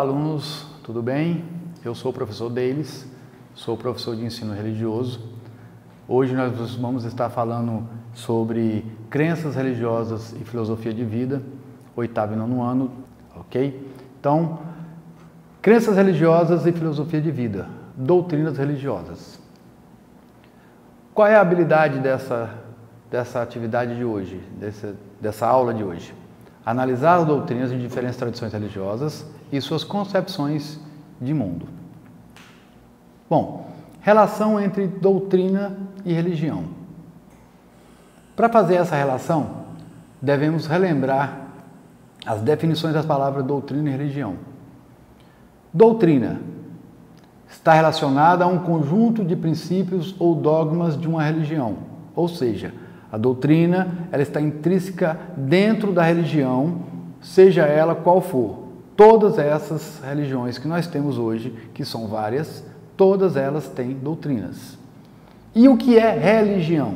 alunos, tudo bem? Eu sou o professor Deilis, sou professor de ensino religioso. Hoje nós vamos estar falando sobre crenças religiosas e filosofia de vida, 8º e 9º ano, ok? Então, crenças religiosas e filosofia de vida, doutrinas religiosas. Qual é a habilidade dessa atividade de hoje, dessa aula de hoje? Analisar as doutrinas de diferentes tradições religiosas e suas concepções de mundo. Bom, relação entre doutrina e religião. Para fazer essa relação, devemos relembrar as definições das palavras doutrina e religião. Doutrina está relacionada a um conjunto de princípios ou dogmas de uma religião, ou seja, a doutrina ela está intrínseca dentro da religião, seja ela qual for. Todas essas religiões que nós temos hoje, que são várias, todas elas têm doutrinas. E o que é religião?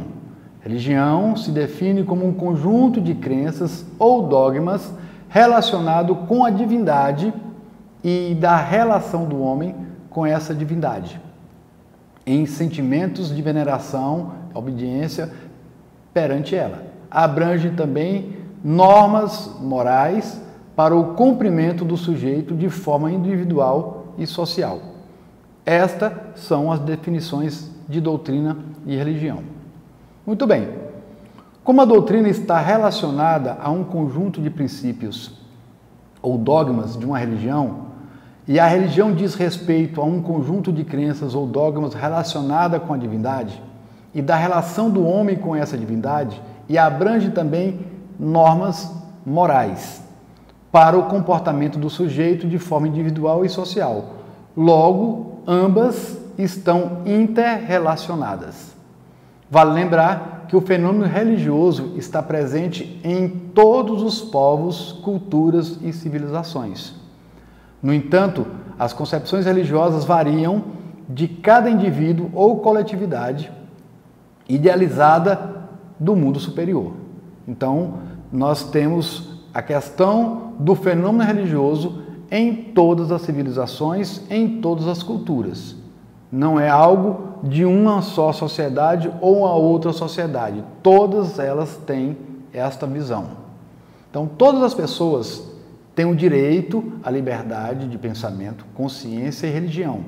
Religião se define como um conjunto de crenças ou dogmas relacionado com a divindade e da relação do homem com essa divindade, em sentimentos de veneração, obediência perante ela. Abrange também normas morais para o cumprimento do sujeito de forma individual e social. Estas são as definições de doutrina e religião. Muito bem. Como a doutrina está relacionada a um conjunto de princípios ou dogmas de uma religião, e a religião diz respeito a um conjunto de crenças ou dogmas relacionada com a divindade e da relação do homem com essa divindade, e abrange também normas morais para o comportamento do sujeito de forma individual e social. Logo, ambas estão interrelacionadas. Vale lembrar que o fenômeno religioso está presente em todos os povos, culturas e civilizações. No entanto, as concepções religiosas variam de cada indivíduo ou coletividade idealizada do mundo superior. Então, nós temos a questão do fenômeno religioso em todas as civilizações, em todas as culturas. Não é algo de uma só sociedade ou uma outra sociedade. Todas elas têm esta visão. Então, todas as pessoas têm o direito à liberdade de pensamento, consciência e religião.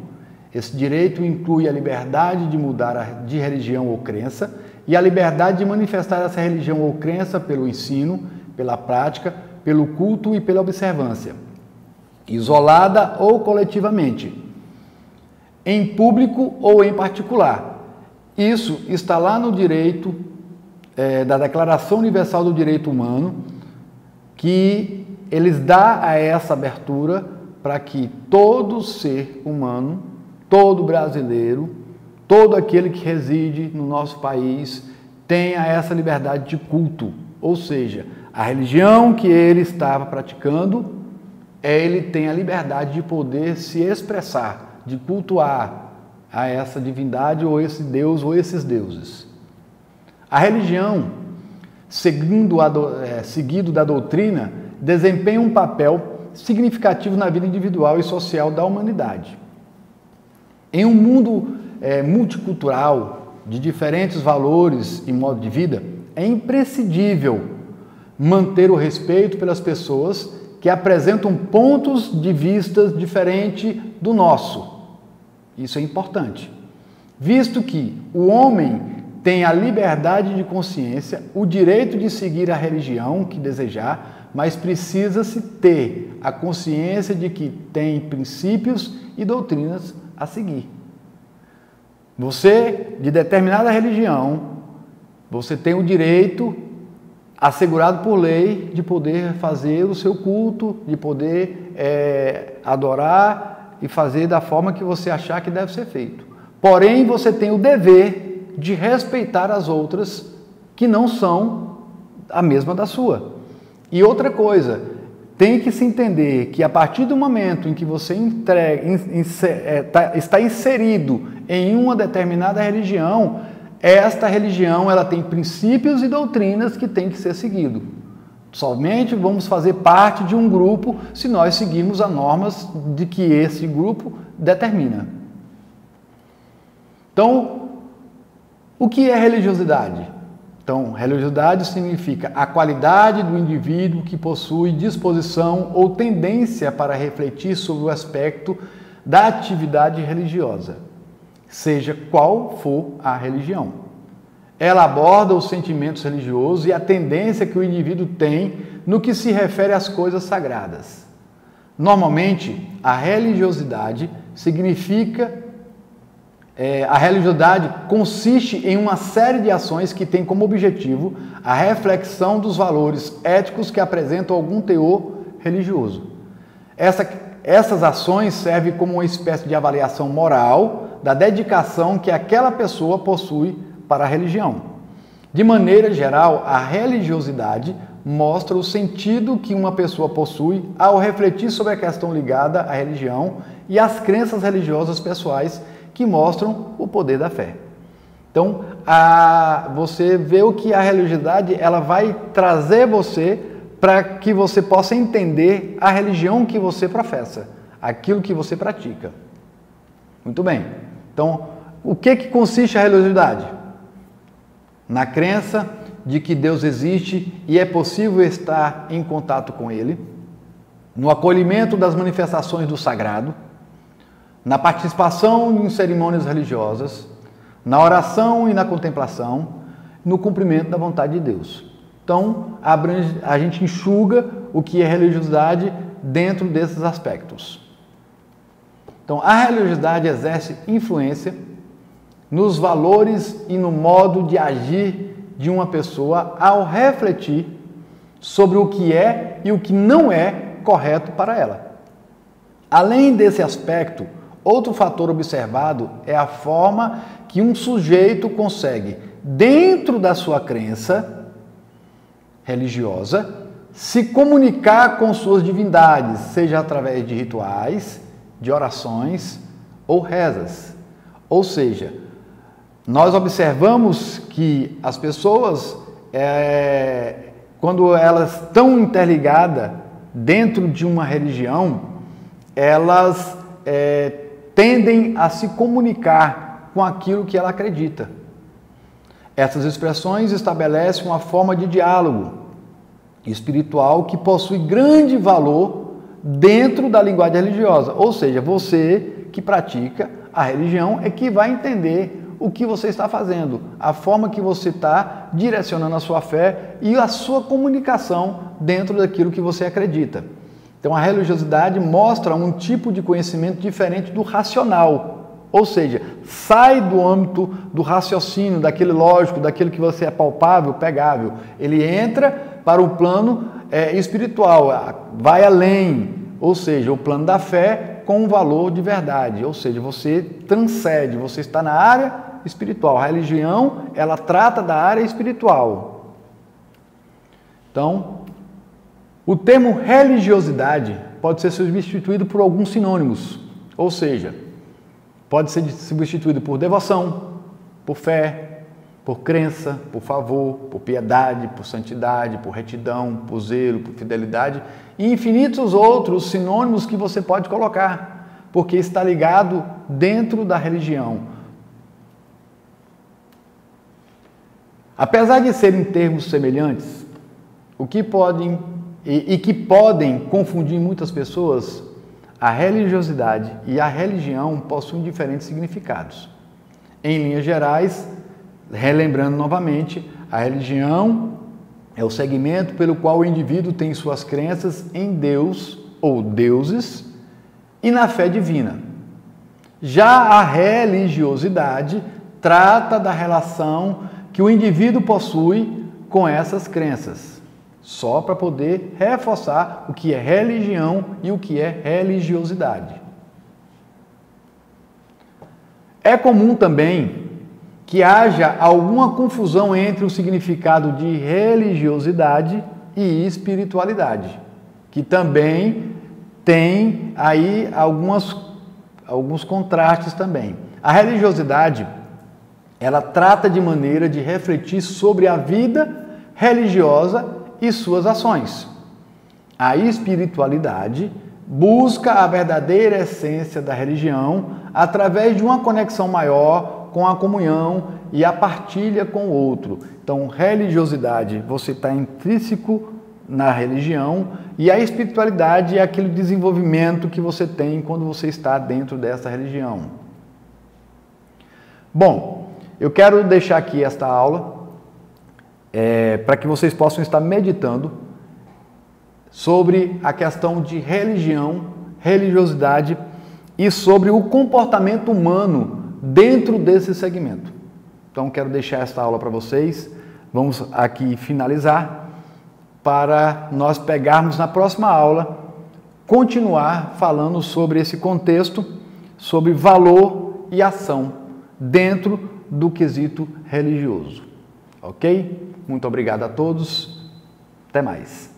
Esse direito inclui a liberdade de mudar de religião ou crença e a liberdade de manifestar essa religião ou crença pelo ensino, pela prática, pelo culto e pela observância, isolada ou coletivamente, em público ou em particular. Isso está lá no direito da Declaração Universal do Direito Humano, que eles dão a essa abertura para que todo ser humano, todo brasileiro, todo aquele que reside no nosso país tenha essa liberdade de culto. Ou seja, a religião que ele estava praticando, ele tem a liberdade de poder se expressar, de cultuar a essa divindade ou esse Deus ou esses deuses. A religião, seguido da doutrina, desempenha um papel significativo na vida individual e social da humanidade. Em um mundo multicultural, de diferentes valores e modo de vida, é imprescindível manter o respeito pelas pessoas que apresentam pontos de vista diferentes do nosso. Isso é importante, visto que o homem tem a liberdade de consciência, o direito de seguir a religião que desejar, mas precisa-se ter a consciência de que tem princípios e doutrinas a seguir. Você, de determinada religião, você tem o direito, assegurado por lei, de poder fazer o seu culto, de poder adorar e fazer da forma que você achar que deve ser feito. Porém, você tem o dever de respeitar as outras que não são a mesma da sua. E outra coisa, tem que se entender que a partir do momento em que você está inserido em uma determinada religião, esta religião ela tem princípios e doutrinas que tem que ser seguido. Somente vamos fazer parte de um grupo se nós seguirmos as normas de que esse grupo determina. Então, o que é religiosidade? Então, religiosidade significa a qualidade do indivíduo que possui disposição ou tendência para refletir sobre o aspecto da atividade religiosa, seja qual for a religião. Ela aborda os sentimentos religiosos e a tendência que o indivíduo tem no que se refere às coisas sagradas. Normalmente, a religiosidade consiste em uma série de ações que tem como objetivo a reflexão dos valores éticos que apresentam algum teor religioso. Essas ações servem como uma espécie de avaliação moral da dedicação que aquela pessoa possui para a religião. De maneira geral, a religiosidade mostra o sentido que uma pessoa possui ao refletir sobre a questão ligada à religião e às crenças religiosas pessoais que mostram o poder da fé. Então, você vê o que a religiosidade ela vai trazer você para que você possa entender a religião que você professa, aquilo que você pratica. Muito bem. Então, o que consiste a religiosidade? Na crença de que Deus existe e é possível estar em contato com Ele, no acolhimento das manifestações do sagrado, na participação em cerimônias religiosas, na oração e na contemplação, no cumprimento da vontade de Deus. Então, a gente enxuga o que é religiosidade dentro desses aspectos. Então, a religiosidade exerce influência nos valores e no modo de agir de uma pessoa ao refletir sobre o que é e o que não é correto para ela. Além desse aspecto, outro fator observado é a forma que um sujeito consegue, dentro da sua crença religiosa, se comunicar com suas divindades, seja através de rituais, de orações ou rezas. Ou seja, nós observamos que as pessoas, quando elas estão interligadas dentro de uma religião, elas tendem a se comunicar com aquilo que ela acredita. Essas expressões estabelecem uma forma de diálogo espiritual que possui grande valor dentro da linguagem religiosa. Ou seja, você que pratica a religião é que vai entender o que você está fazendo, a forma que você está direcionando a sua fé e a sua comunicação dentro daquilo que você acredita. Então, a religiosidade mostra um tipo de conhecimento diferente do racional, ou seja, sai do âmbito do raciocínio, daquele lógico, daquilo que você é palpável, pegável. Ele entra para o plano espiritual, vai além, ou seja, o plano da fé com um valor de verdade, ou seja, você transcende, você está na área espiritual. A religião, ela trata da área espiritual. Então, o termo religiosidade pode ser substituído por alguns sinônimos, ou seja, pode ser substituído por devoção, por fé, por crença, por favor, por piedade, por santidade, por retidão, por zelo, por fidelidade e infinitos outros sinônimos que você pode colocar, porque está ligado dentro da religião. Apesar de serem termos semelhantes, que podem confundir muitas pessoas, a religiosidade e a religião possuem diferentes significados. Em linhas gerais, relembrando novamente, a religião é o segmento pelo qual o indivíduo tem suas crenças em Deus ou deuses e na fé divina. Já a religiosidade trata da relação que o indivíduo possui com essas crenças, só para poder reforçar o que é religião e o que é religiosidade. É comum também que haja alguma confusão entre o significado de religiosidade e espiritualidade, que também tem aí alguns contrastes também. A religiosidade, ela trata de maneira de refletir sobre a vida religiosa e suas ações. A espiritualidade busca a verdadeira essência da religião através de uma conexão maior com a comunhão e a partilha com o outro. Então, religiosidade, você está intrínseco na religião, e a espiritualidade é aquele desenvolvimento que você tem quando você está dentro dessa religião. Bom, eu quero deixar aqui esta aula para que vocês possam estar meditando sobre a questão de religião, religiosidade e sobre o comportamento humano dentro desse segmento. Então, quero deixar esta aula para vocês. Vamos aqui finalizar para nós pegarmos na próxima aula, continuar falando sobre esse contexto, sobre valor e ação dentro do quesito religioso. Ok? Muito obrigado a todos. Até mais.